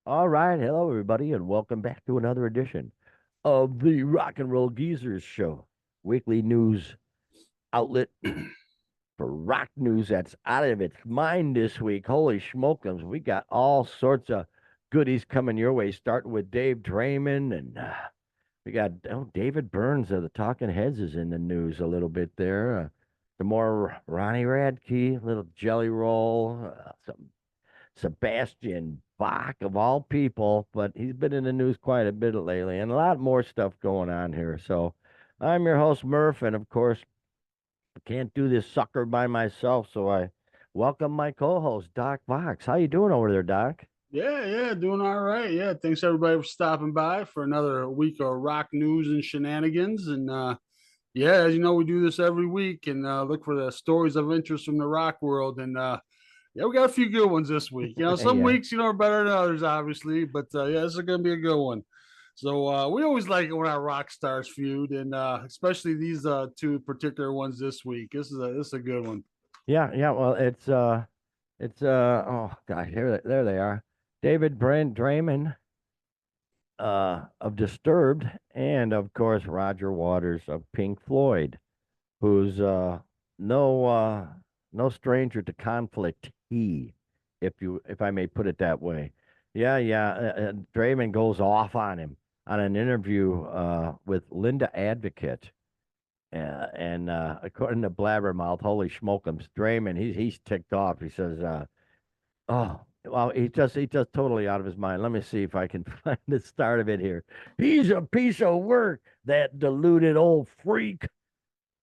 All right, hello everybody, and welcome back to another edition of the Rock and Roll Geezers Show, weekly news outlet for rock news that's out of its mind this week. Holy smokums, we got all sorts of goodies coming your way, starting with Dave Draymond, and we got David Burns of the Talking Heads is in the news a little bit there. The more Ronnie Radke, little Jelly Roll, some Sebastian Bach of all people, but he's been in the news quite a bit lately, and a lot more stuff going on here. So I'm your host Murph, and of course I can't do this sucker by myself, so I welcome my co-host Doc Vox. How you doing over there, Doc? Yeah, doing all right. Yeah, thanks everybody for stopping by for another week of rock news and shenanigans. And yeah, as you know, we do this every week and look for the stories of interest from the rock world. And yeah, we got a few good ones this week. Some Yeah. weeks are better than others, obviously, but yeah, this is going to be a good one. So we always like it when our rock stars feud, and especially these two particular ones this week. This is a good one. Yeah. Well, it's oh gosh, there they are. David Brent Draymond of Disturbed, and of course Roger Waters of Pink Floyd, who's no no stranger to conflict. If I may put it that way. Yeah. Draymond goes off on him on an interview with Linda Advocate. And according to Blabbermouth, holy smokums, Draymond, he's ticked off. He says, "Oh, well, he's just totally out of his mind." Let me see if I can find the start of it here. He's a piece of work, that deluded old freak,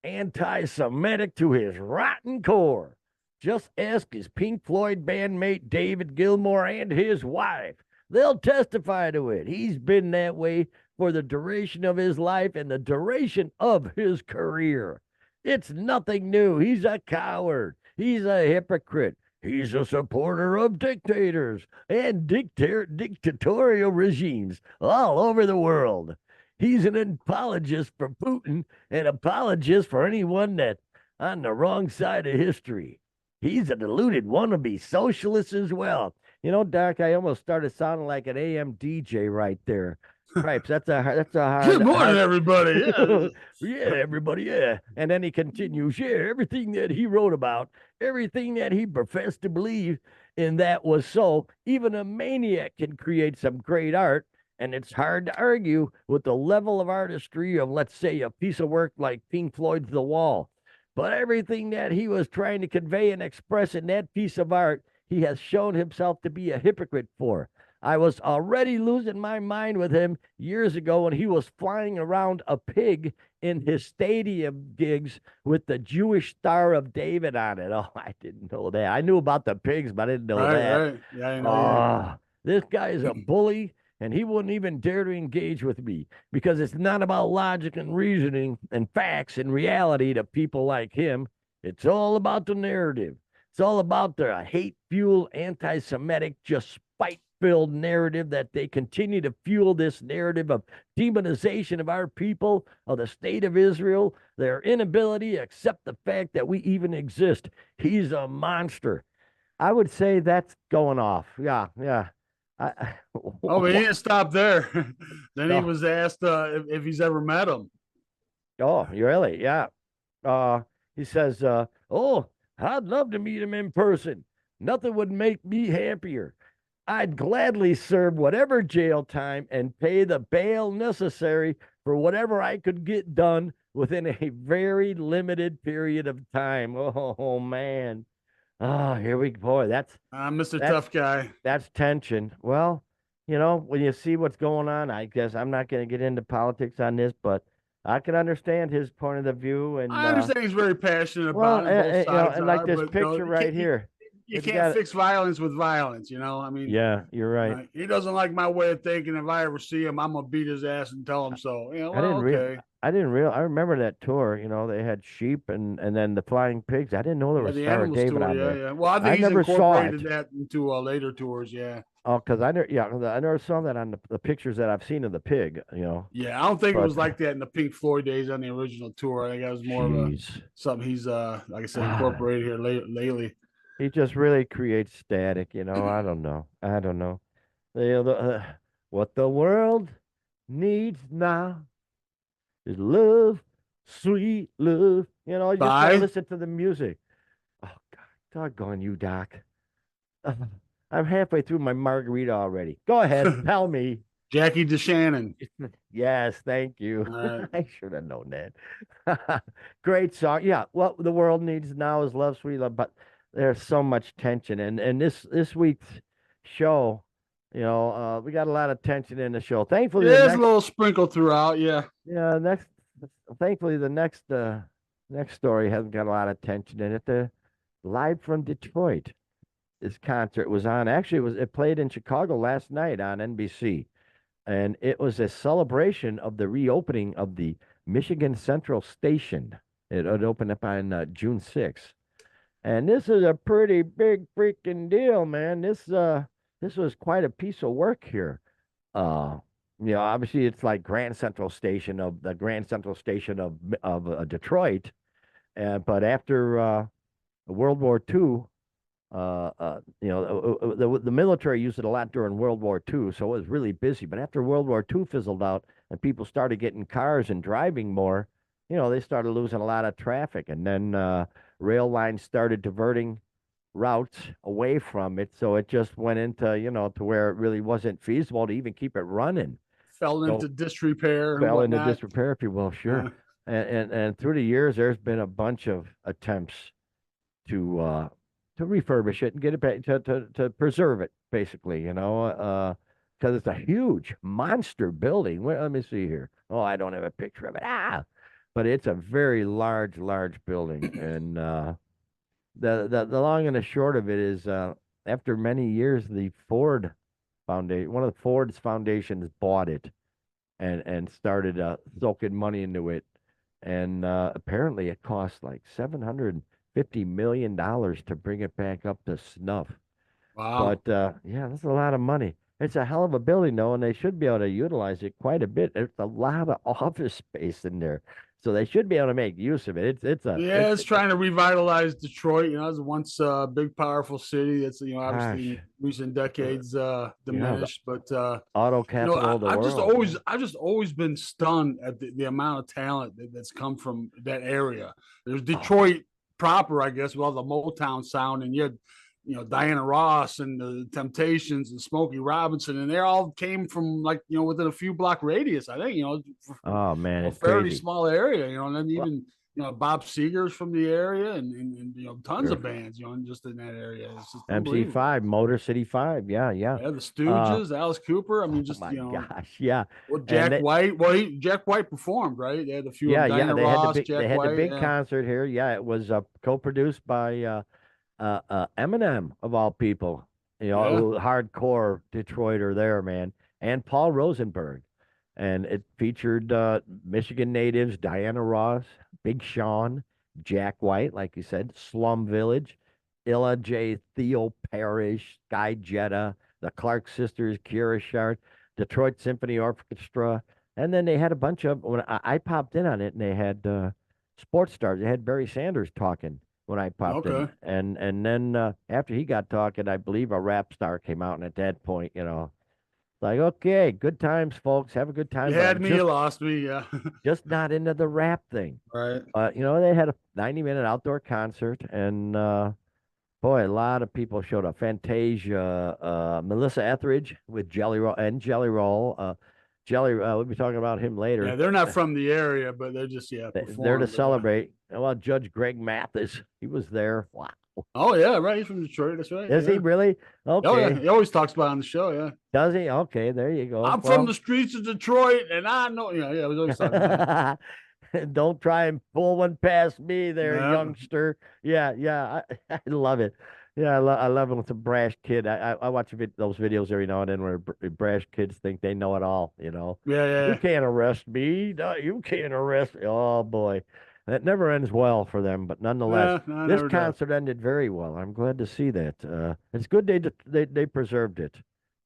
anti-Semitic to his rotten core. Just ask his Pink Floyd bandmate David Gilmour and his wife. They'll testify to it. He's been that way for the duration of his life and the duration of his career. It's nothing new. He's a coward. He's a hypocrite. He's a supporter of dictators and dictatorial regimes all over the world. He's an apologist for Putin, an apologist for anyone that on the wrong side of history. He's a deluded wannabe socialist as well. Doc, I almost started sounding like an AM DJ right there. Cripes, that's a Good hard morning, hard. everybody. Yeah. Yeah, everybody, yeah. And then he continues, yeah, everything that he wrote about, everything that he professed to believe in that was so. Even a maniac can create some great art, and it's hard to argue with the level of artistry of, let's say, a piece of work like Pink Floyd's The Wall. But everything that he was trying to convey and express in that piece of art, he has shown himself to be a hypocrite for. I was already losing my mind with him years ago when he was flying around a pig in his stadium gigs with the Jewish Star of David on it. Oh, I didn't know that. I knew about the pigs, but I didn't know Right, that. right. Yeah, I know. Yeah. Oh, this guy is a bully, and he wouldn't even dare to engage with me because it's not about logic and reasoning and facts and reality to people like him. It's all about the narrative. It's all about the hate fuel, anti Semitic, just spite filled narrative that they continue to fuel, this narrative of demonization of our people, of the state of Israel, their inability to accept the fact that we even exist. He's a monster. I would say that's going off. Yeah. I, Oh, but he didn't stop there. Then he oh, was asked if he's ever met him. oh, really? Yeah. Uh, he says, "Oh, I'd love to meet him in person. Nothing would make me happier. I'd gladly serve whatever jail time and pay the bail necessary for whatever I could get done within a very limited period of time." Oh man. Oh, here we go. Boy, Mr. that's Tough Guy. that's tension. Well, when you see what's going on, I guess I'm not going to get into politics on this, but I can understand his point of the view. And I understand he's very passionate well, about it. Both sides and like are, this but picture right here, you if you can't got, fix violence with violence. I mean, yeah, you're right. he doesn't like my way of thinking. If I ever see him, I'm gonna beat his ass and tell him so. I Well, didn't real, okay. I didn't real. I remember that tour. They had sheep and then the flying pigs. I didn't know there Yeah, was the Star of animals David tour. on Yeah, there. yeah. Well, I I think he's never saw incorporated it. that into later tours. Yeah. Oh, because I never saw that on the pictures that I've seen of the pig. Yeah, I don't think it But was like that in the Pink Floyd days on the original tour. I think that was more of a jeez. something he's like I said incorporated here lately. He just really creates static. I don't know. I don't know. What the world needs now is love, sweet love. You just got to Bye, listen to the music. Oh, God, doggone you, Doc. Uh, I'm halfway through my margarita already. Go ahead, tell me. Jackie DeShannon. Yes, thank you. All right. I should have known that. Great song. Yeah, what the world needs now is love, sweet love. But there's so much tension, and this week's show, we got a lot of tension in the show. Thankfully, Yeah, the there's a next, little sprinkle throughout. Yeah. yeah, next, thankfully the next story hasn't got a lot of tension in it. The live from Detroit. This concert was on. Actually, it played in Chicago last night on NBC, and it was a celebration of the reopening of the Michigan Central Station. It opened up on June 6th, and this is a pretty big freaking deal, man. This was quite a piece of work here. Uh, Obviously it's like Grand Central Station of Detroit, but after World War II. The military used it a lot during World War II, so it was really busy. But after World War II fizzled out and people started getting cars and driving more, they started losing a lot of traffic. And then rail lines started diverting routes away from it. So it just went into, to where it really wasn't feasible to even keep it running. Fell So into disrepair and fell into whatnot. disrepair, if you will, sure. Uh, And through the years, there's been a bunch of attempts to uh to refurbish it and get it back to preserve it basically, because it's a huge monster building. Let me see here. Oh, I don't have a picture of it. But it's a very large building, and the long and the short of it is, after many years, the Ford Foundation, one of the Ford's foundations, bought it and started soaking money into it. And apparently it cost like $750 million to bring it back up to snuff. wow. But yeah, that's a lot of money. It's a hell of a building, though, and they should be able to utilize it quite a bit. There's a lot of office space in there, so they should be able to make use of it. Yeah, it's trying to revitalize Detroit. It was once a big, powerful city. That's obviously gosh, in recent decades the diminished. But auto capital of the world. I've just always been stunned at the amount of talent that's come from that area. There's Oh, Detroit proper, I guess, with all the Motown sound, and you had Diana Ross and the Temptations and Smokey Robinson, and they all came from within a few block radius. I think oh man, a it's fairly crazy. small area, and then Well, even Bob Seger's from the area, and tons sure. of bands, just in that area. It's just unbelievable. MC5, Motor City 5. Yeah, yeah. Yeah, the Uh, Stooges, Alice Cooper. I mean, oh just my gosh, yeah. well, And Jack White. Well, Jack White performed, right? They had a few of them: yeah, Diana they had Ross, they Jack had the White. big Yeah, concert here. Yeah, it was co-produced by Eminem of all people. yeah. Hardcore Detroiter there, man, and Paul Rosenberg, and it featured Michigan natives Diana Ross, Big Sean, Jack White, like you said, Slum Village, Illa J. Theo Parrish, Guy Jetta, the Clark Sisters, Kira Shard, Detroit Symphony Orchestra, and then they had a bunch of when I popped in on it, and they had sports stars. They had Barry Sanders talking when I popped in, Okay. and then after he got talking, I believe a rap star came out, and at that point, like, okay, good times, folks, have a good You time, but had I'm me, you lost me. Yeah. just not into the rap thing. Right. They had a 90-minute outdoor concert, and boy, a lot of people showed up. Fantasia, Melissa Etheridge with Jelly Roll and Jelly Roll. We'll be talking about him Yeah, later. they're not from the area, but they're just There to performed. But celebrate. Well, Judge Greg Mathis, he was there. Wow. oh yeah, right. He's from Detroit. That's right. Is he Yeah. really? Oh yeah. Okay. He always talks about it on the show. Yeah. Does he? Okay, there you go. I'm from Well, the streets of Detroit, and I know. Yeah, yeah. I was always talking about don't try and pull one past me it. there, Yeah. youngster. Yeah, yeah. I love it. Yeah, I love when it's a brash kid. I watch those videos every now and then where brash kids think they know it all, Yeah, You yeah, can't arrest me. No, you can't arrest me. Oh boy. That never ends well for them, but nonetheless, yeah. No, it this never does. concert ended very well. I'm glad to see that. It's good they preserved it.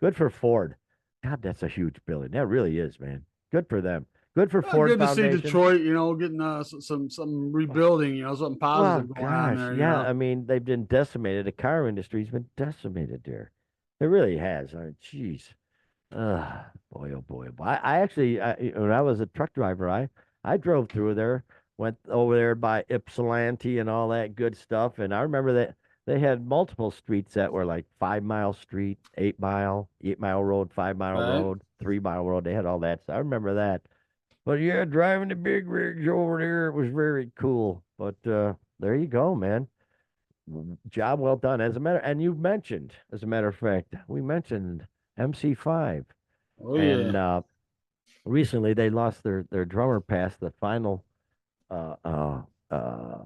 Good for Ford. God, that's a huge building. That really is, man. Good for them. Good for Ford Good to see Foundation. Detroit. Getting some rebuilding. Something Well, positive going on gosh, there. yeah. I mean, they've been decimated. The car industry's been decimated there. It really has. Jeez. Boy, oh boy. I actually, when I was a truck driver, I drove through there, went over there by Ypsilanti and all that good stuff. And I remember that they had multiple streets that were like 5 Mile Street, 8 Mile, 8 Mile Road, 5 Mile Right. Road, 3 Mile Road. They had all that. So I remember that. But yeah, driving the big rigs over there, it was very cool. But there you go, man. Job well done. And you mentioned, as a matter of fact, we mentioned MC5. Oh And yeah. recently they lost their drummer past the final uh, uh, uh,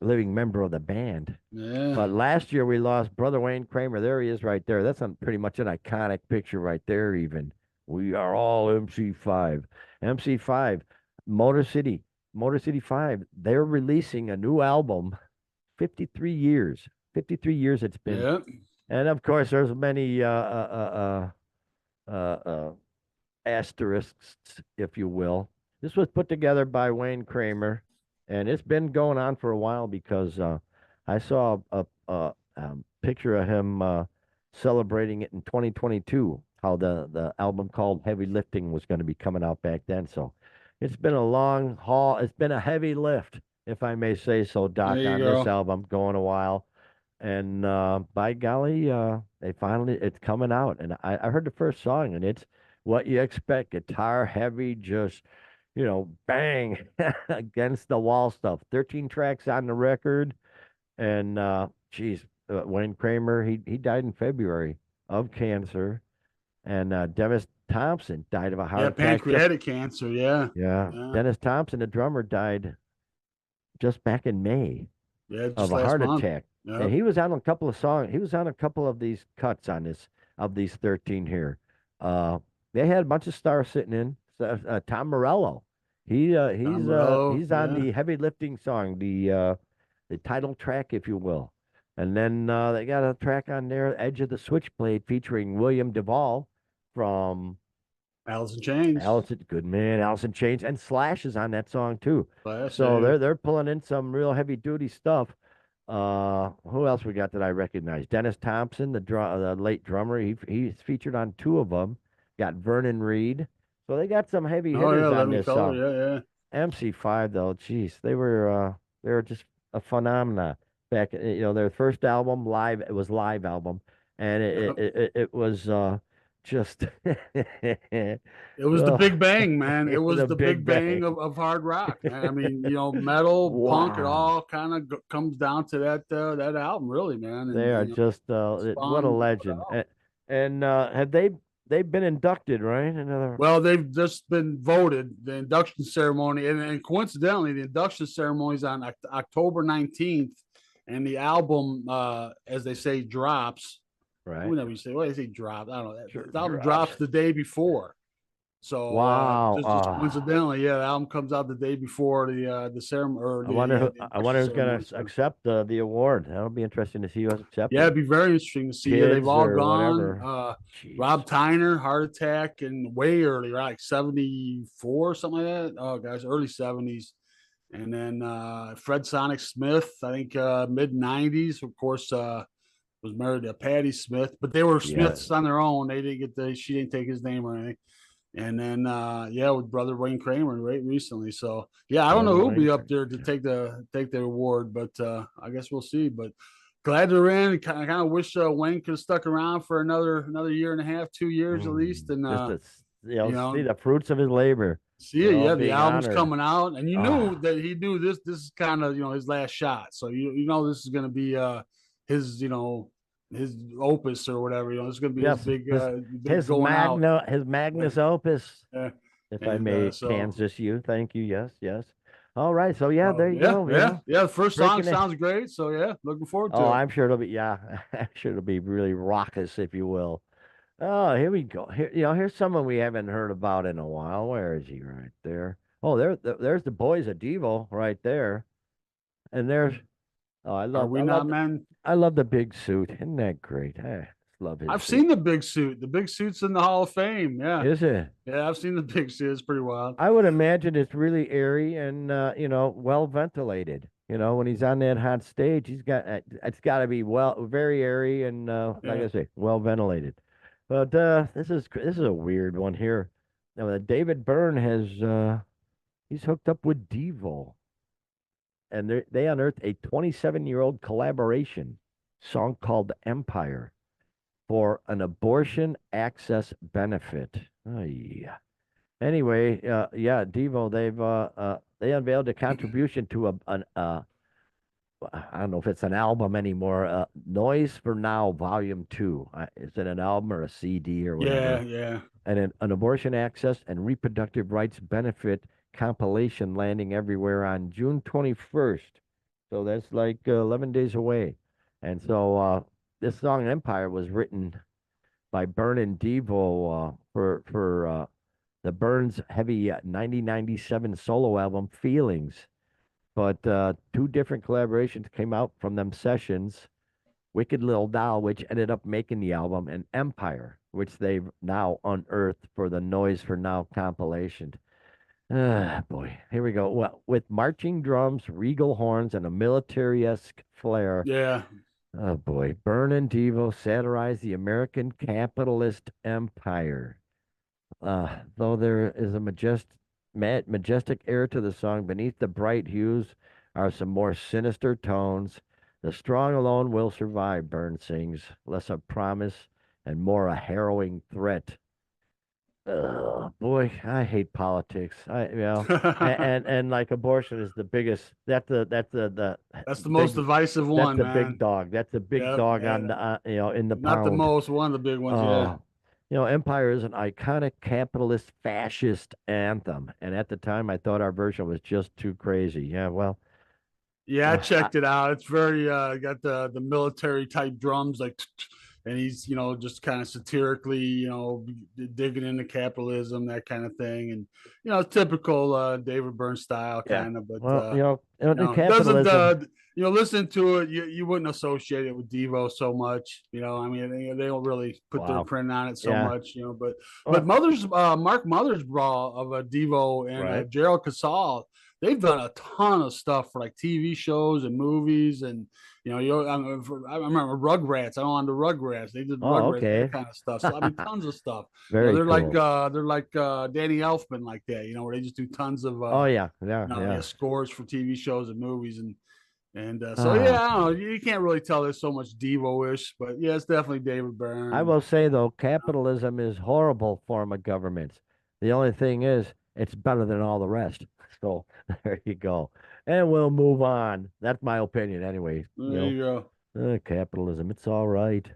living member of the band. Yeah. But last year we lost Brother Wayne Kramer. There he is right there. That's pretty much an iconic picture right there, even. We are all MC5. MC5, Motor City, Motor City 5. They're releasing a new album, 53 years. 53 years it's been. Yeah. And of course, there's many uh, uh, asterisks, if you will. This was put together by Wayne Kramer, and it's been going on for a while because I saw a picture of him celebrating it in 2022. How the album called Heavy Lifting was going to be coming out back then. So it's been a long haul. It's been a heavy lift, if I may say so, There Doc, you on this go. album going a while. And by golly, they finally it's coming out, and I heard the first song, and it's what you expect: guitar heavy, just bang against the wall stuff. 13 tracks on the record, and geez, Wayne Kramer, he died in February of cancer, and Dennis Thompson died of a Yeah, heart attack. Just pancreatic cancer. Yeah. yeah, Yeah. Dennis Thompson, the drummer, died just back in May Yeah. of Just a last heart month. attack. And Yep. he was on a couple of songs. He was on a couple of these cuts on this of these 13 here. Uh, they had a bunch of stars sitting in. So, Tom Morello, Tom Morello. he's on Yeah. the heavy lifting song, the title track, if you will. And then they got a track on there, Edge of the Switchblade, featuring William Duvall from Alice in Chains. Alice, good man, Alice in Chains, and Slash is on that song too. Last. So Yeah. they're pulling in some real heavy duty stuff. Who else we got that I recognize? Dennis Thompson, the late drummer. He's featured on two of them. Got Vernon Reed. So they got some heavy Oh yeah. hitters on Living this color. song. Yeah. Yeah. MC5 though, geez, they were just a phenomena back. Their first album live. It was live album, and Yep. it was just It was the oh, Big Bang, man. It was the the Big Big Bang Bang. of hard rock, man. I mean, metal, punk, it Wow. all kind of comes down to that album, really, man. And They are just what a spawned what legend. else? And have they've been inducted, right? Another Well, they've just been voted the induction ceremony, and coincidentally, the induction ceremony is on October 19th, and the album, as they say, drops. right. Whenever you say, what do they say, drops? I don't know. Sure The album drops. drops the day before. So Wow. just coincidentally, yeah, the album comes out the day before the ceremony or the I wonder induction who's gonna ceremony. So accept the award. That'll be interesting to see who's yeah, accepting. it'd be very interesting to see. Yeah, they've Kids all or gone. whatever. Jeez. Rob Tyner, heart attack, and way early, right? Like 74, something like that. Oh guys, early 70s. And then Fred Sonic Smith, I think mid 90s. Of course, was married to Patti Smith, but they were Yeah. Smiths on their own. They didn't get she didn't take his name or anything. And then yeah, with brother Wayne Kramer right recently. So yeah, I don't know Brother who'll be Wayne. up there to take the award, but I guess we'll see. But glad they're in. Kind of wish Wayne could have stuck around for another year and a half, 2 years at least, and Just to you see know the fruits of his labor. see it. Yeah, the Being album's honored. coming out, and you knew Ah, that he knew this is kind of his last shot. So you know this is going to be his his opus or whatever. This is going to be his yes, big going out. his Magnus Opus, Yeah. if I And may so Kansas you. Thank you. Yes, yes. All right. So yeah, there you yeah, go. yeah, yeah. The first song Breaking it. sounds great. So yeah, looking forward Oh, to it. I'm sure it'll be yeah. I'm sure it'll be really raucous, if you will. Oh, here we go. Here, here's someone we haven't heard about in a while. Where is he? Right there. Oh, there's the boys of Devo right there. And there's oh, Are we not men? I love the big suit. Isn't that great? I love his I've suit. seen the big suit. The big suit's in the Hall of Fame. Yeah, Is it? yeah. I've seen the big suit. It's pretty wild. I would imagine it's really airy and well ventilated. When he's on that hot stage, it's got to be very airy and like Yeah. I say, well ventilated. But this is a weird one here. Now, David Byrne has he's hooked up with Devo, and they unearthed a 27-year-old collaboration song called Empire for an abortion access benefit. Oh, yeah. Anyway, yeah, Devo, they unveiled a contribution to a an I don't know if it's an album anymore. Noise for Now, Volume Two. Is it an album or a CD or Yeah, whatever? yeah. And an abortion access and reproductive rights benefit compilation landing everywhere on June 21st. So that's like 11 days away. And so this song Empire was written by Byrne and Devo for the Burns heavy 1997 solo album Feelings. But two different collaborations came out from them sessions. Wicked Little Doll, which ended up making the album, and Empire, which they've now unearthed for the Noise for Now compilation. Ah, boy, here we go. Well, with marching drums, regal horns, and a military-esque flair. Yeah. Oh boy, Byrne and Devo satirize the American capitalist empire. Though there is a majestic air to the song, beneath the bright hues are some more sinister tones. The strong alone will survive, Byrne sings, less a promise and more a harrowing threat. Boy, I hate politics. And like abortion is the biggest. That's the most Big. divisive That's one, the big man. dog. That's the big Yeah, dog yeah. on the in the Not the pound. most, one of the big ones, yeah. Oh, Empire is an iconic capitalist fascist anthem, and at the time, I thought our version was just too crazy. Yeah, well, Yeah, I uh, I, checked it out. It's very got the military type drums, like, and he's just kind of satirically, digging into capitalism, that kind of thing, and typical David Byrne style yeah. kind of. But Well, in it doesn't capitalism, listen to it, you wouldn't associate it with Devo so much. I mean, they don't really put their wow, print on it so yeah. much. But Well, Mark Mothersbaugh of Devo and right. Gerald Casal, they've done a ton of stuff for like TV shows and movies, and I remember Rugrats. I don't on the Rugrats. They did Oh, Rugrats, that okay. kind of stuff. So I mean, tons of stuff. Very cool. They're like Danny Elfman, like that. Where they just do tons of Oh yeah, yeah, yeah, yeah. scores for TV shows and movies, and so Ah, yeah, I don't know. You can't really tell there's so much Devo-ish, but yeah, it's definitely David I Byrne. will say though, capitalism is horrible form of government. The only thing is, it's better than all the rest. So there you go. And we'll move on. That's my opinion anyway. There you go. Capitalism, it's all right.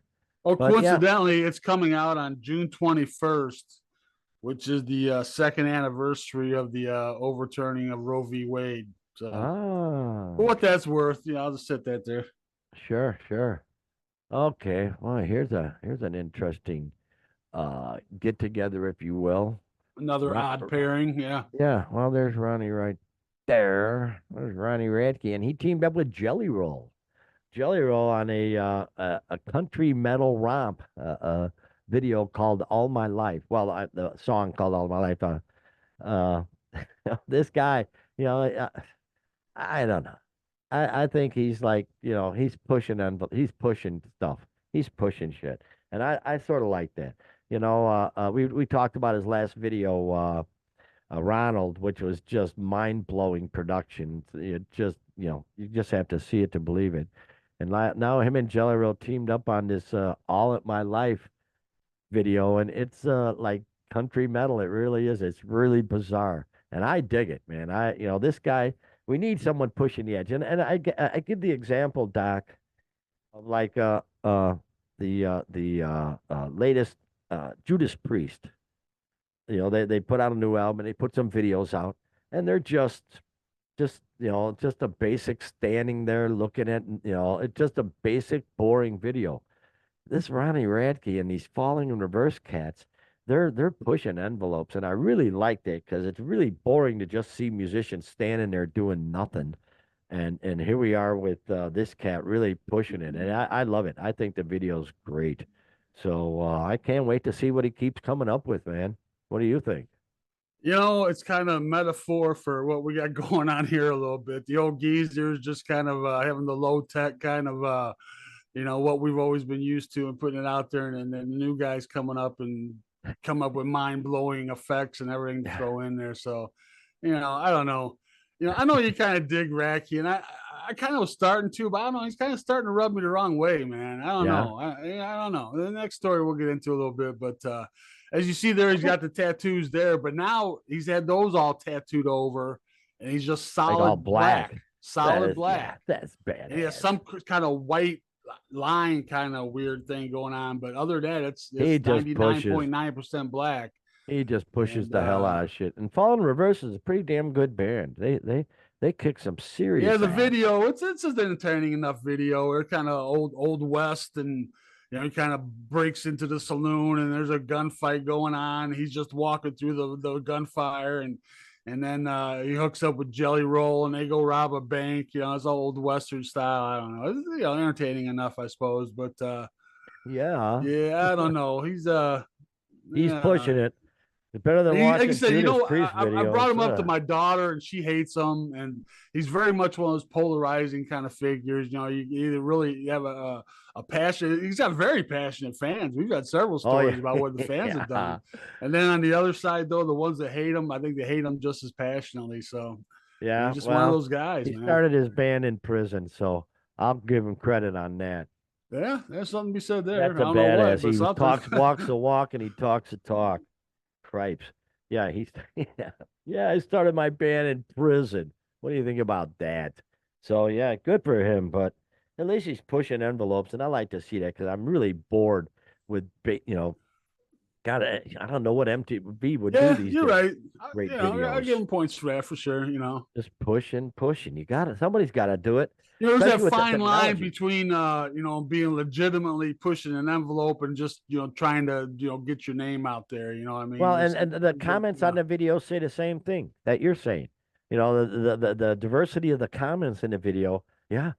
Oh, But yeah, coincidentally, it's coming out on June 21st, which is the second anniversary of the overturning of Roe v. Wade. So, for ah, what that's worth, I'll just set that there. sure, sure. Okay. Well, here's an interesting get together, if you will. Another Ro- odd pairing. Yeah. yeah, well, there's Ronnie right there. There's Ronnie Radke, and he teamed up with Jelly Roll. Jelly Roll on a country metal romp video called All My Life. Well, the song called All My Life. Uh, this guy, you know, I don't know. I think he's like, he's pushing he's pushing stuff. He's pushing shit. And I sort of like that. We talked about his last video, Ronald, which was just mind-blowing production. It just, you just have to see it to believe it. And now him and Jelly Roll teamed up on this All at My Life video, and it's like country metal. It really is. It's really bizarre, and I dig it, man. This guy. We need someone pushing the edge, and I give the example, Doc, of like the latest Judas Priest. They put out a new album and they put some videos out, and they're just a basic standing there looking at, it's just a basic boring video. This Ronnie Radke and these falling in reverse cats, they're pushing envelopes, and I really like that because it's really boring to just see musicians standing there doing nothing. And here we are with this cat really pushing it, and I love it. I think the video's great. So I can't wait to see what he keeps coming up with, man. What do you think? It's kind of metaphor for what we got going on here a little bit. The old geezers just kind of having the low tech kind of what we've always been used to and putting it out there, and then the new guys coming up and come up with mind-blowing effects and everything to throw in there. So, I don't know. I know you kind of dig Radke, and I kind of was starting to, but I don't know. He's kind of starting to rub me the wrong way, man. I don't Yeah. know. I don't know. The next story we'll get into a little bit, but as you see there, he's got the tattoos there, but now he's had those all tattooed over, and he's just Like solid all black. solid Yeah, black. that's And he has badass. some kind of white line kind of weird thing going on, but other than that, it's He just pushes. 99.9% black. He just pushes And the hell out of shit. And Fallen Reverse is a pretty damn good band. They kick some yeah, serious the ass. video, it's an entertaining enough video. It's kind of old west, and he kind of breaks into the saloon, and there's a gunfight going on. He's just walking through the gunfire, and then he hooks up with Jelly Roll, and they go rob a bank. It's old western style. I don't know. It's entertaining enough, I suppose. But Yeah. yeah, I don't know. He's He's yeah. pushing it. It's better than Like I watching said, Judas Priest I brought videos. him up to my daughter, and she hates him, and he's very much one of those polarizing kind of figures. You either really have a passion. He's got very passionate fans. We've got several Oh stories yeah. about what the fans have Yeah. done, and then on the other side, though, the ones that hate him, I think they hate him just as passionately. So Yeah. he's just one of Well, those guys, he man. started his band in prison, so I'll give him credit on that. Yeah, there's something to be said there. That's I a don't know what, badass. but He something. talks, walks the walk, and he talks the talk. Cripes. Yeah, he's yeah. Yeah, I started my band in prison. What do you think about that? So yeah, good for him, but at least he's pushing envelopes, and I like to see that because I'm really bored with God, I don't know what MTV would do Yeah, these you're days. right. Great I give videos, him points for that for sure. just pushing, pushing. You got to Somebody's got to do it, There's that especially with the fine line technology. between being legitimately pushing an envelope and just trying to get your name out there. You know what I mean? Well, Just and the comments on the video say the same thing that you're saying. The diversity of the comments in the video, yeah,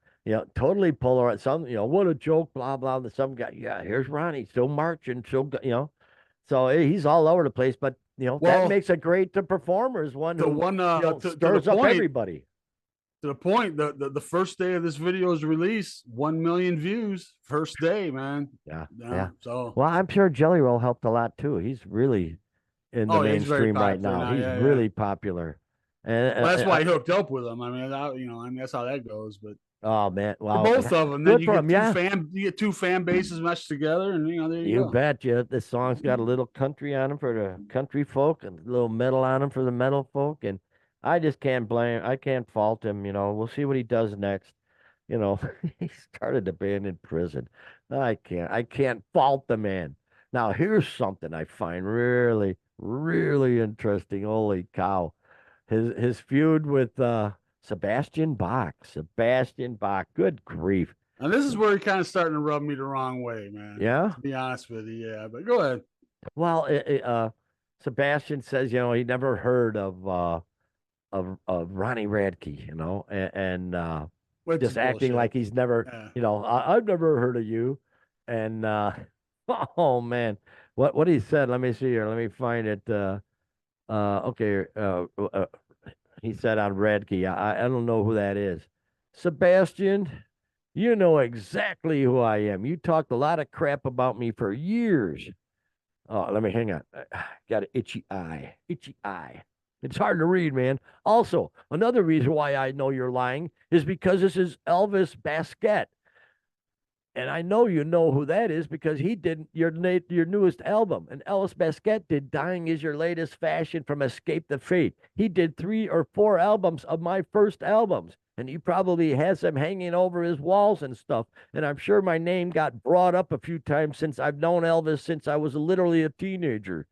totally polarized. Some, what a joke, blah blah. Some guy, yeah, here's Ronnie still marching, so he's all over the place. But that well, makes a great performer, is one the who one to the stirs up point everybody. the first day of this video's release, 1 million views first day, man. Yeah, Yeah. yeah. So Well, I'm sure Jelly Roll helped a lot too. He's really in the oh yeah, he's very mainstream right popular now. now. He's Yeah, yeah. really popular. And Well, that's why he hooked up with him. I mean, that's how that goes. But oh man, for wow, both of them, then good for him. Yeah, you get two fan bases meshed together, and there you you go. bet you. This song's got a little country on him for the country folk and a little metal on him for the metal folk. And I just can't blame, I can't fault him. We'll see what he does next. You know, he started the band in prison. I can't fault the man. Now, here's something I find really, really interesting. Holy cow. His feud with Sebastian Bach. Sebastian Bach. Good grief. And this is where he kind of starting to rub me the wrong way, man. Yeah. To be honest with you, yeah. But go ahead. Well, Sebastian says, he never heard of Ronnie Radke, and Which is just acting like bullshit. he's never, Yeah. I've never heard of you. And oh man, what he said, let me see here, let me find it. Okay, he said on Radke, I don't know who that is. Sebastian, you know exactly who I am. You talked a lot of crap about me for years. Oh, let me hang on. Got an itchy eye. Itchy eye. It's hard to read, man. Also, another reason why I know you're lying is because this is Elvis Basquet. And I know you know who that is because he did your newest album. And Elvis Basquet did Dying Is Your Latest Fashion from Escape the Fate. He did 3 or 4 albums of my first albums. And he probably has them hanging over his walls and stuff. And I'm sure my name got brought up a few times since I've known Elvis since I was literally a teenager.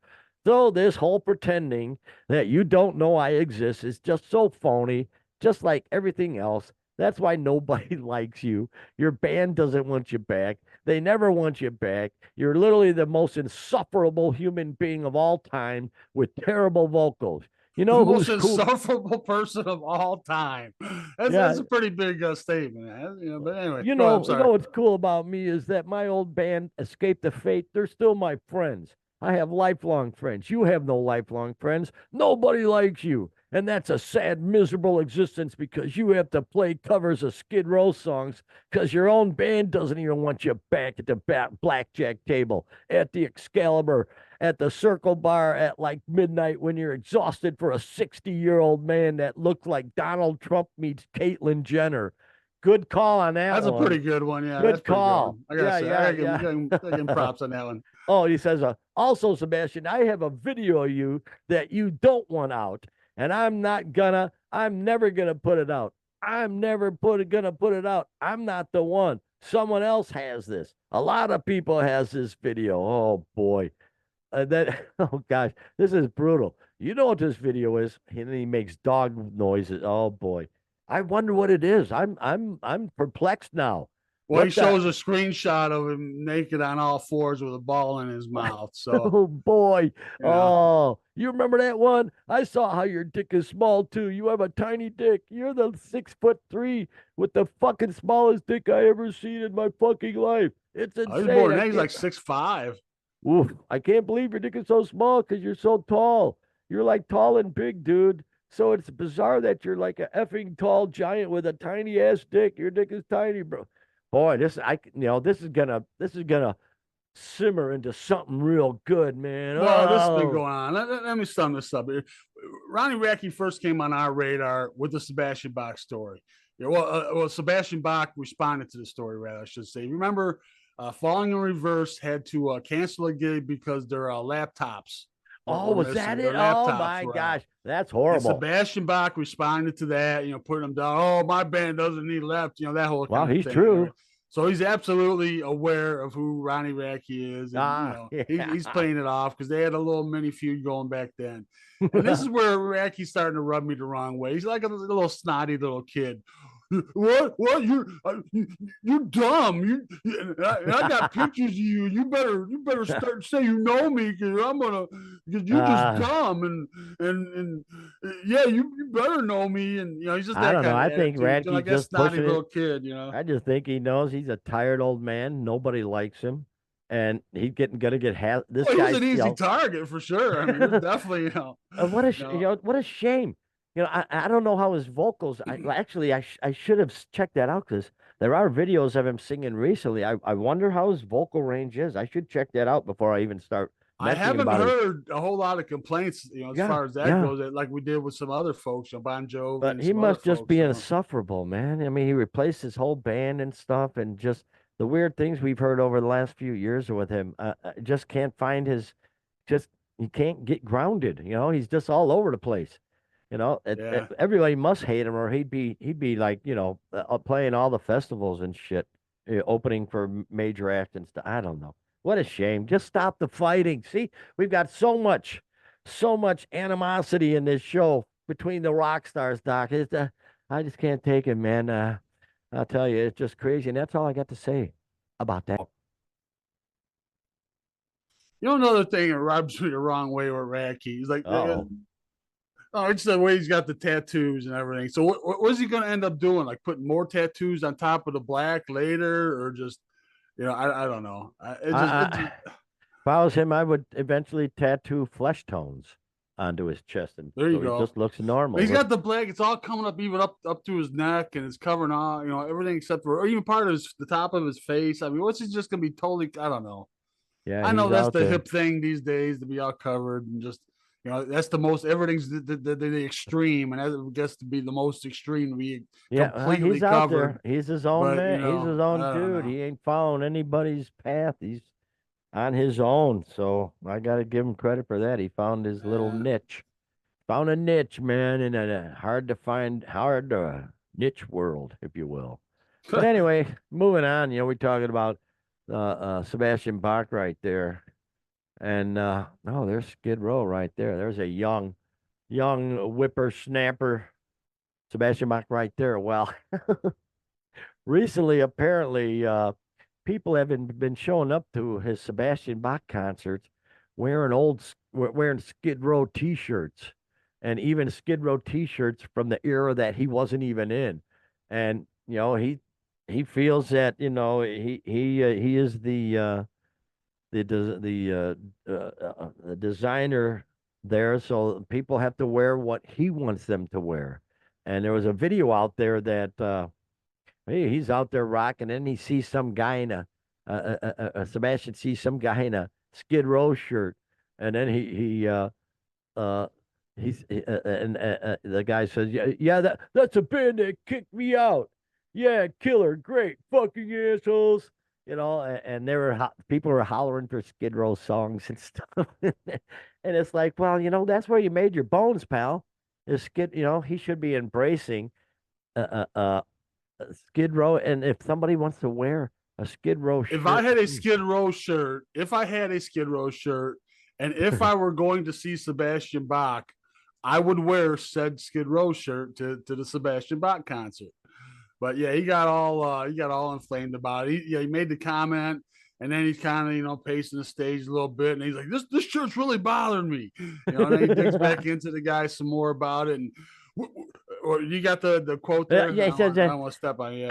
So this whole pretending that you don't know I exist is just so phony, just like everything else. That's why nobody likes you. Your band doesn't want you back. They never want you back. You're literally the most insufferable human being of all time with terrible vocals. You The know most who's cool? insufferable person of all time. That's Yeah, a pretty big statement. But anyway, I'm you sorry. know what's cool about me is that my old band Escape the Fate, they're still my friends. I have lifelong friends. You have no lifelong friends. Nobody likes you. And that's a sad, miserable existence because you have to play covers of Skid Row songs because your own band doesn't even want you back at the blackjack table, at the Excalibur, at the Circle Bar at like midnight when you're exhausted for a 60-year-old man that looks like Donald Trump meets Caitlyn Jenner. Good call on that That's a one. pretty good one. Yeah, that's Good pretty good call. one. I gotta Yeah, say, I yeah, gotta give, yeah. gotta give him props on that one. Oh, he says, also, Sebastian, I have a video of you that you don't want out, and I'm never gonna put it out. I'm never gonna put it out. I'm not the one. Someone else has this. A lot of people has this video. Oh boy. Oh gosh, this is brutal. You know what this video is? And he makes dog noises. Oh boy. I wonder what it is. I'm perplexed now. Well, he What the shows a screenshot of him naked on all fours with a ball in his mouth. So, Oh boy. you know, Oh, you remember that one? I saw how your dick is small too. You have a tiny dick. You're the 6'3" with the fucking smallest dick I ever seen in my fucking life. It's he's more insane. than that. He's like 6'5". Oof, I can't believe your dick is so small because you're so tall. You're like tall and big, dude. So it's bizarre that you're like a effing tall giant with a tiny ass dick. Your dick is tiny, bro. Boy, this is gonna simmer into something real good, man. Well, this has been Oh, going on. Let me sum this up. Ronnie Radke first came on our radar with the Sebastian Bach story. Yeah, well, Sebastian Bach responded to the story, rather, I should say. Remember, Falling in Reverse had to cancel a gig because their laptops oh, were was missing. that Their it? Oh laptops my were out. gosh, that's And horrible. Sebastian Bach responded to that, putting them down. Oh, my band doesn't need left, that whole Well, kind of he's thing. true. So he's absolutely aware of who Ronnie Radke is, and he's Yeah. playing it off because they had a little mini feud going back then. And this is where Radke's starting to rub me the wrong way. He's like a little snotty little kid. What you're dumb. I got pictures of you. You better start say you know me because you're just uh, dumb and yeah, you better know me. And he's just I that don't know. kind of I think attitude, Radke's like that just snotty pushing it. little kid. I just think he knows he's a tired old man. Nobody likes him, and he's gonna get this Well, he was guy's an easy target for sure. I mean, there's definitely What a you know what a shame. I don't know how his vocals. Actually, I should have checked that out because there are videos of him singing recently. I wonder how his vocal range is. I should check that out before I even start I mentioning haven't about his. heard a whole lot of complaints, as Yeah, far as that yeah. goes, like we did with some other folks, Bon Jovi But and he some other must just folks. be insufferable, man. I mean, he replaced his whole band and stuff, and just the weird things we've heard over the last few years with him. Just can't find his. Just he can't get grounded. He's just all over the place. Yeah. Everybody must hate him, or he'd be like playing all the festivals and shit, opening for major acts and stuff. I don't know. What a shame. Just stop the fighting. See, we've got so much animosity in this show between the rock stars, Doc. I just can't take it, man. I'll tell you, it's just crazy, and that's all I got to say about that. Another thing that rubs me the wrong way with Radke. He's like, Oh, it's the way he's got the tattoos and everything. So what is he going to end up doing? Like putting more tattoos on top of the black later, or just, I don't know. If I was him, I would eventually tattoo flesh tones onto his chest, and There you so he go. just looks But normal. he's got the black. It's all coming up, even up to his neck, and it's covering all, everything except for, or even part of the top of his face. I mean, what's he just going to be totally? I don't know. Yeah, I know he's that's out the there. hip thing these days to be all covered and just, that's the most, everything's the extreme, and that gets to be the most extreme to be Yeah, completely he's out covered. there. He's his own But man. He's his own I don't dude. know. He ain't following anybody's path. He's on his own. So I got to give him credit for that. He found his little Uh, niche. Found a niche, man, in a hard to niche world, if you will. But anyway, moving on. We're talking about Sebastian Bach right there, and oh, there's Skid Row right there. There's a young whippersnapper, Sebastian Bach right there. Well, recently, apparently, people have been showing up to his Sebastian Bach concerts wearing Skid Row T-shirts, and even Skid Row T-shirts from the era that he wasn't even in, and he feels that he is the designer there, so people have to wear what he wants them to wear. And there was a video out there that he's out there rocking, and he sees some guy in Sebastian sees some guy in a Skid Row shirt, and then uh the guy says, yeah, that's a band that kicked me out. Yeah, killer, great, fucking assholes. And people were hollering for Skid Row songs and stuff. And it's like, well, that's where you made your bones, pal. Is Skid, he should be embracing uh, uh, uh, Skid Row. And if somebody wants to wear a Skid Row If I shirt, had a Skid Row shirt, and if I were going to see Sebastian Bach, I would wear said Skid Row shirt to the Sebastian Bach concert. But yeah, he got all inflamed about it. He made the comment, and then he's kind of pacing the stage a little bit, and he's like, "This shirt's really bothering me," And then he digs back into the guy some more about it, and or you got the quote there. yeah, he says, I don't want to step on you.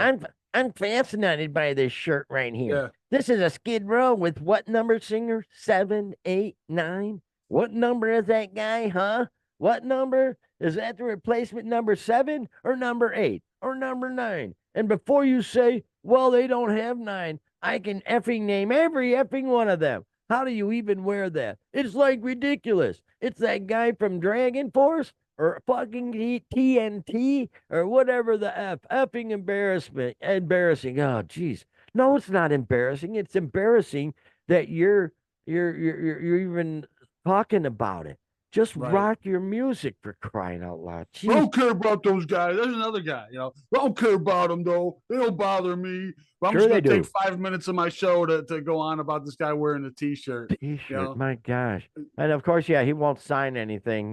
I'm fascinated by this shirt right here. Yeah, This is a Skid Row with what number singer? 7, 8, 9. What number is that guy, huh? What number? Is that the replacement number 7 or number 8 or number 9? And before you say, well, they don't have 9, I can effing name every effing one of them. How do you even wear that? It's like ridiculous. It's that guy from Dragon Force or fucking TNT or whatever the effing embarrassing. Oh, geez. No, it's not embarrassing. It's embarrassing that you're even talking about it. Just right. rock your music, for crying out loud. Jeez. I don't care about those guys. There's another guy, I don't care about them though. They don't bother me. But I'm Sure just gonna they do. take 5 minutes of my show to go on about this guy wearing a t-shirt. T-shirt, my gosh. And of course, yeah, he won't sign anything.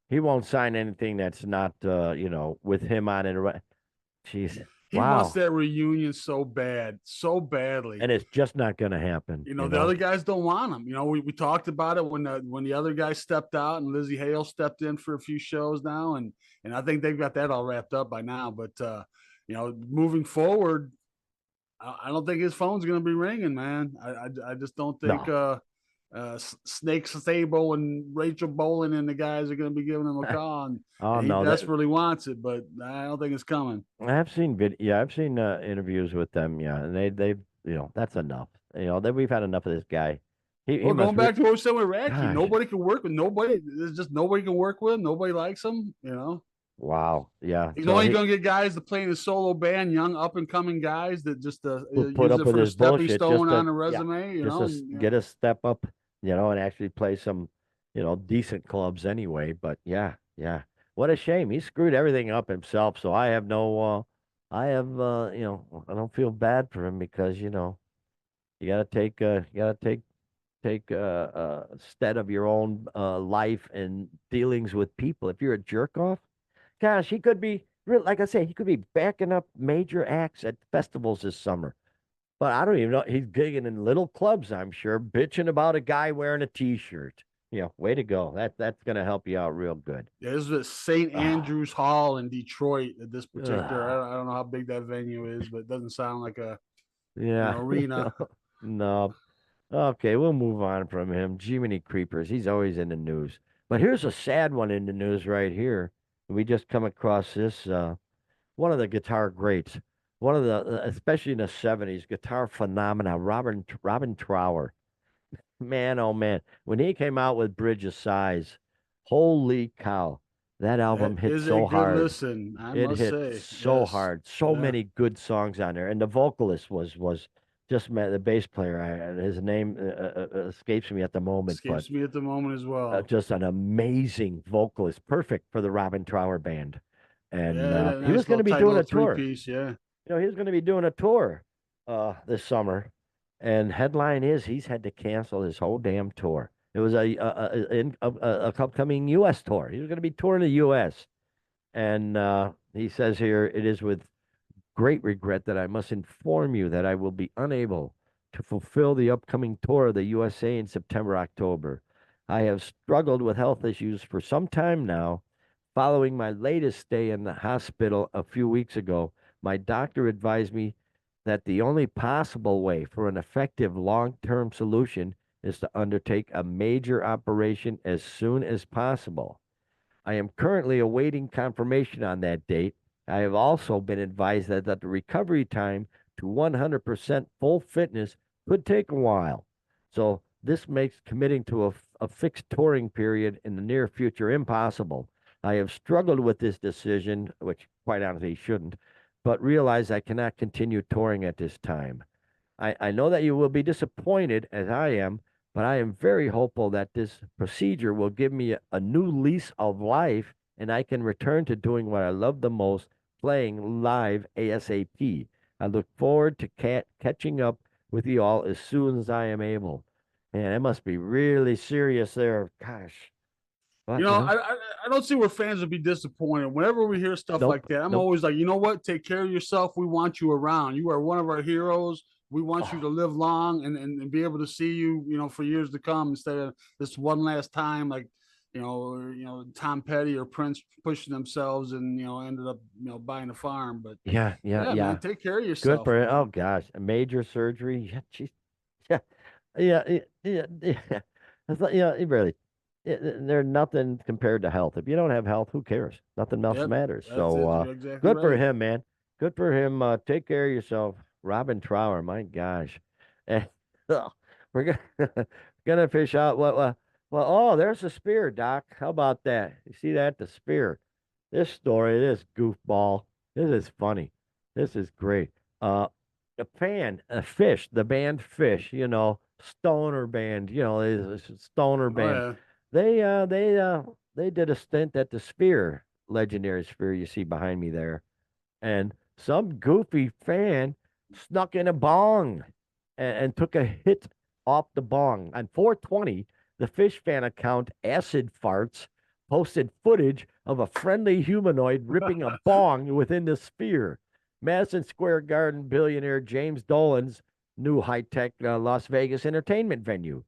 He won't sign anything that's not, with him on it. Jeez, He wants wow. that reunion so bad, so badly. And it's just not going to happen. The other guys don't want him. We talked about it when the other guy stepped out and Lizzie Hale stepped in for a few shows now, and I think they've got that all wrapped up by now. But moving forward, I don't think his phone's going to be ringing, man. I just don't think No. Snake Sable and Rachel Bolin and the guys are going to be giving him a call, and, Oh, he no. desperately wants it, but I don't think it's coming. I've seen I've seen interviews with them, yeah, and they've, that's enough. We've had enough of this guy. He Well, must going back to what we said with Radke, gosh. nobody can work with nobody. There's just nobody can work with him. Nobody likes him. Wow, yeah. He's So only going to get guys to play in his solo band, young up and coming guys that just will put use up it with for a his stepping bullshit just stone to, on a yeah, resume. get a step up, and actually play some, decent clubs anyway. But yeah, yeah. What a shame. He screwed everything up himself. So I have no, I don't feel bad for him because, you got to take stead of your own life and dealings with people. If you're a jerk off, gosh, he could be like I say, he could be backing up major acts at festivals this summer. But I don't even know. He's gigging in little clubs, I'm sure, bitching about a guy wearing a t-shirt. Way to go. That's gonna help you out real good. Yeah, this is St. Ah, Andrews Hall in Detroit. At this particular, ugh. I don't know how big that venue is, but it doesn't sound like an Yeah. arena. No. Okay, we'll move on from him. Jiminy Creepers. He's always in the news. But here's a sad one in the news right here. We just come across this. One of the guitar greats, one of the, especially in the '70s, guitar phenomena, Robin Trower. Man, oh man, when he came out with Bridge of Sighs, holy cow, that That album hit is a so good hard. listen, I It must hit say. so Yes. hard, so Yeah. many good songs on there, and the vocalist was just the bass player. His name escapes me at the moment, but Escapes me at the moment as well. just an amazing vocalist, perfect for the Robin Trower band. And Yeah, that he was nice going little to be tight doing little a three tour. piece. Yeah. He was going to be doing a tour this summer, and headline is he's had to cancel his whole damn tour. It was a upcoming U.S. tour. He was going to be touring the U.S. And he says here, it is with great regret that I must inform you that I will be unable to fulfill the upcoming tour of the USA in September, October. I have struggled with health issues for some time now. Following my latest stay in the hospital a few weeks ago, my doctor advised me that the only possible way for an effective long-term solution is to undertake a major operation as soon as possible. I am currently awaiting confirmation on that date. I have also been advised that the recovery time to 100% full fitness could take a while. So this makes committing to a fixed touring period in the near future impossible. I have struggled with this decision, which quite honestly shouldn't, but realize I cannot continue touring at this time. I know that you will be disappointed, as I am, but I am very hopeful that this procedure will give me a new lease of life and I can return to doing what I love the most, playing live ASAP. I look forward to catching up with you all as soon as I am able. Man, it must be really serious there. Gosh. You But, know, I don't see where fans would be disappointed. Whenever we hear stuff like nope, that, I'm nope. always like, you know what? Take care of yourself. We want you around. You are one of our heroes. We want you Oh, to live long and be able to see you, for years to come instead of this one last time, like, Tom Petty or Prince pushing themselves and, ended up, buying a farm. But yeah, yeah, yeah, man, yeah. take care of Good yourself, for it. Oh, man. gosh. A major surgery. Yeah, geez. Yeah, yeah, yeah. It's like, it really, they're nothing compared to health. If you don't have health, who cares? Nothing else Yep, matters. that's So, it. You're exactly good for right. him, man. Good for him. Take care of yourself, Robin Trower. My gosh, and ugh, we're gonna gonna fish out well. Oh, there's a spear, Doc. How about that? You see that? The spear. This story, this goofball. This is funny. This is great. Fish, the band Fish, stoner band, it's a stoner Oh band. yeah. They uh they uh they did a stint at the Sphere, legendary Sphere you see behind me there. And some goofy fan snuck in a bong and took a hit off the bong. On 420, the Fish fan account Acid Farts posted footage of a friendly humanoid ripping a bong within the Sphere. Madison Square Garden billionaire James Dolan's new high-tech Las Vegas entertainment venue.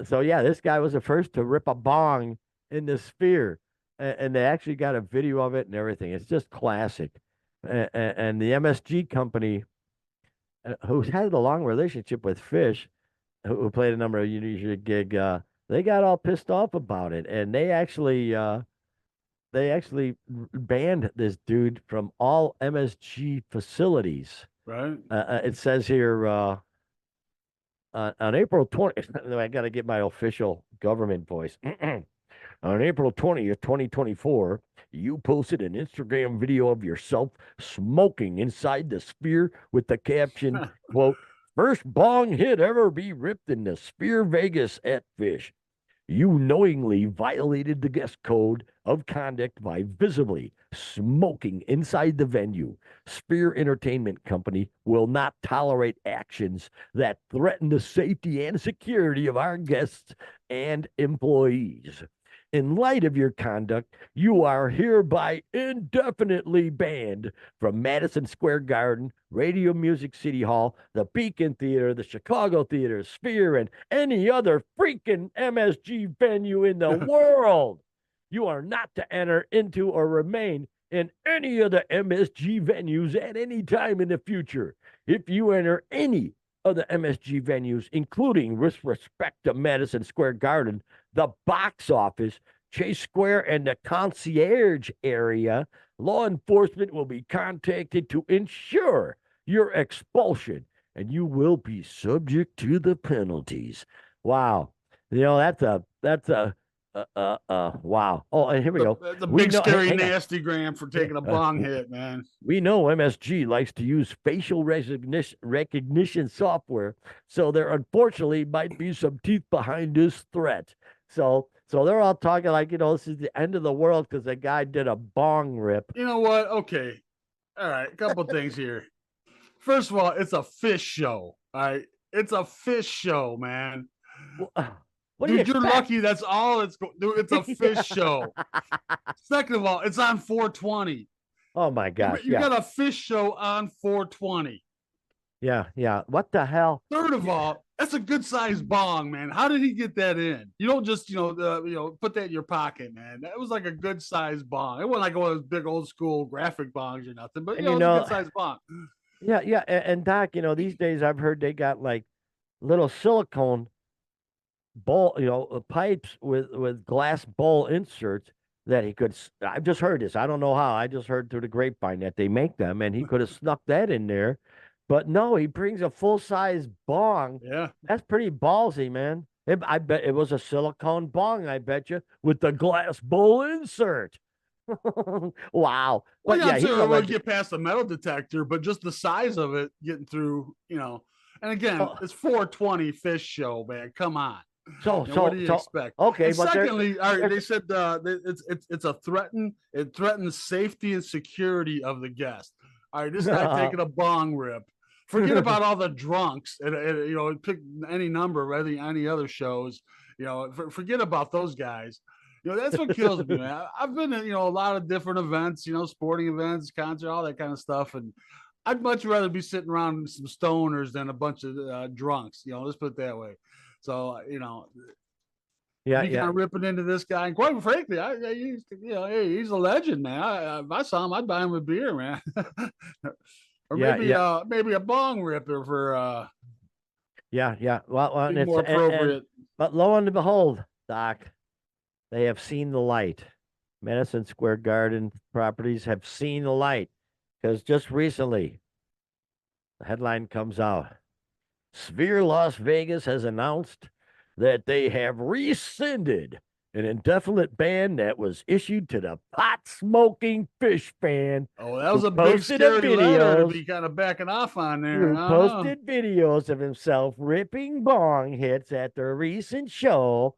So yeah, this guy was the first to rip a bong in the Sphere, and they actually got a video of it and everything. It's just classic. And the MSG company, who's had a long relationship with Fish, who played a number of Union gig, they got all pissed off about it, and they actually banned this dude from all MSG facilities. Right. It says here on April 20th, I got to get my official government voice. On April 20th, 2024, you posted an Instagram video of yourself smoking inside the Sphere with the caption, quote, first bong hit ever be ripped in the Sphere Vegas at Fish. You knowingly violated the guest code of conduct by visibly smoking inside the venue. Spear Entertainment Company will not tolerate actions that threaten the safety and security of our guests and employees. In light of your conduct, you are hereby indefinitely banned from Madison Square Garden, Radio Music City Hall, the Beacon Theater, the Chicago Theater, Sphere, and any other freaking MSG venue in the world. You are not to enter into or remain in any of the MSG venues at any time in the future. If you enter any of the MSG venues, including with respect to Madison Square Garden, the box office, Chase Square, and the concierge area, law enforcement will be contacted to ensure your expulsion, and you will be subject to the penalties. Wow, that's a wow. Oh, and here we go. The We big know. scary Hang on. nasty gram for taking a bong hit, man. We know MSG likes to use facial recognition software, so there unfortunately might be some teeth behind this threat. So they're all talking like, this is the end of the world because the guy did a bong rip. You know what? Okay. All right. A couple things here. First of all, it's a fish show. All right. It's a fish show, man. What do you Dude, you're expect? lucky. That's all it's going. Dude, it's a fish show. Second of all, it's on 420. Oh my gosh. You Yeah. got a fish show on 420. Yeah. Yeah. What the hell? Third of all, that's a good sized bong, man. How did he get that in? You don't just put that in your pocket, man. That was like a good sized bong. It wasn't like one of those big old school graphic bongs or nothing, but And it was a good sized bong. Yeah. And Doc, these days I've heard they got like little silicone bowl, pipes with glass bowl inserts that he could. I've just heard this. I don't know how. I just heard through the grapevine that they make them, and he could have snuck that in there. But no, he brings a full size bong. Yeah. That's pretty ballsy, man. I bet it was a silicone bong. I bet you with the glass bowl insert. Wow. Well, But yeah, I'm yeah, he's sure a it will legend. get past the metal detector, but just the size of it getting through, and again, Oh, it's 420 fish show, man. Come on. so What so do you so expect? okay, And but secondly, all right, they're they said it's a threaten. It threatens safety and security of the guest. All right, this guy taking a bong rip. Forget about all the drunks and pick any number of any other shows. Forget about those guys. That's what kills me, man. I've been at a lot of different events, sporting events, concert, all that kind of stuff, and I'd much rather be sitting around with some stoners than a bunch of drunks. Let's put it that way. So, to yeah, be kind yeah, of ripping into this guy, and quite frankly, hey, he's a legend, man. If I saw him, I'd buy him a beer, man, or maybe yeah. maybe a bong ripper for Yeah. Well, be and it's more and appropriate. but lo and behold, Doc, they have seen the light. Madison Square Garden properties have seen the light because just recently the headline comes out. Sphere Las Vegas has announced that they have rescinded an indefinite ban that was issued to the pot smoking fish fan Oh, that was who a big posted a scary letter to videos be kind of backing off on there. who I don't know. posted videos of himself ripping bong hits at the recent show.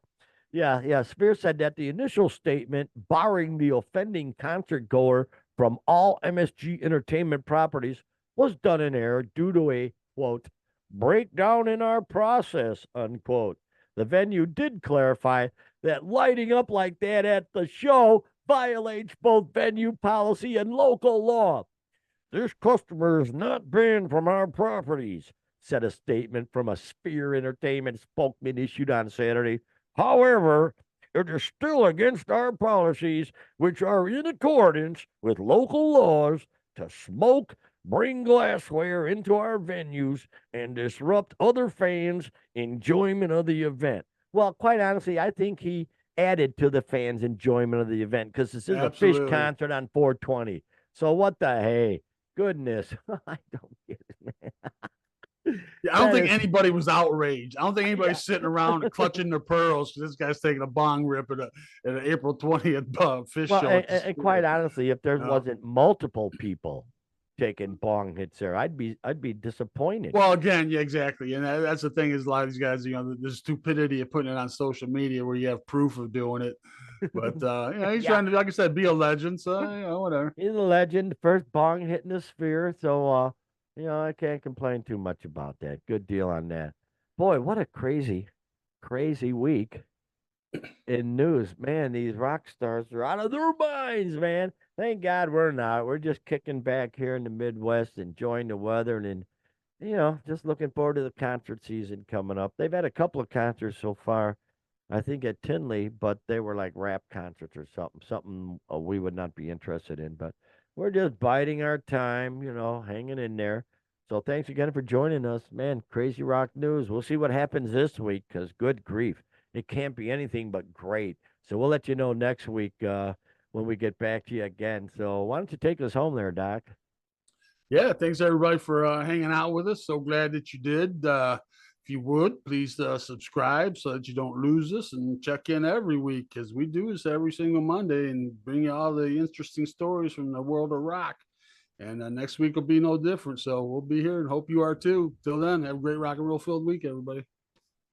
Yeah. Spears said that the initial statement barring the offending concert goer from all MSG Entertainment properties was done in error due to a quote breakdown in our process unquote. The venue did clarify that lighting up like that at the show violates both venue policy and local law. This customer is not banned from our properties, said a statement from a Sphere Entertainment spokesman issued on Saturday. However, it is still against our policies, which are in accordance with local laws, to smoke, bring glassware into our venues, and disrupt other fans' enjoyment of the event. Well, quite honestly, I think he added to the fans' enjoyment of the event because this is a fish Absolutely. concert on 420. So what the hey? Goodness, I don't get it, man. Yeah, I don't That think is, anybody was outraged. I don't think yeah. anybody's sitting around clutching their pearls because this guy's taking a bong rip at an April 20th fish Well, show and, at the and quite Sphere. honestly, if there Uh, wasn't multiple people taking bong hits there, I'd be disappointed. well, again, yeah, exactly. And that's the thing is a lot of these guys, the stupidity of putting it on social media where you have proof of doing it. But, he's Yeah, trying to, like I said, be a legend. So, whatever. he's a legend, first bong hit in the Sphere. So, I can't complain too much about that. Good deal on that. Boy, what a crazy, crazy week in news. Man, these rock stars are out of their minds, man. Thank God we're not. We're just kicking back here in the Midwest, enjoying the weather, and then, just looking forward to the concert season coming up. They've had a couple of concerts so far, I think at Tinley, but they were like rap concerts or something we would not be interested in. But we're just biding our time, hanging in there. So thanks again for joining us, man. Crazy Rock News. We'll see what happens this week because good grief, it can't be anything but great. So we'll let you know next week when we get back to you again. So why don't you take us home there, Doc? Yeah, thanks everybody for hanging out with us. So glad that you did. If you would, please subscribe so that you don't lose us and check in every week because we do this every single Monday and bring you all the interesting stories from the world of rock. And next week will be no different. So we'll be here and hope you are too. Till then, have a great rock and roll filled week, everybody.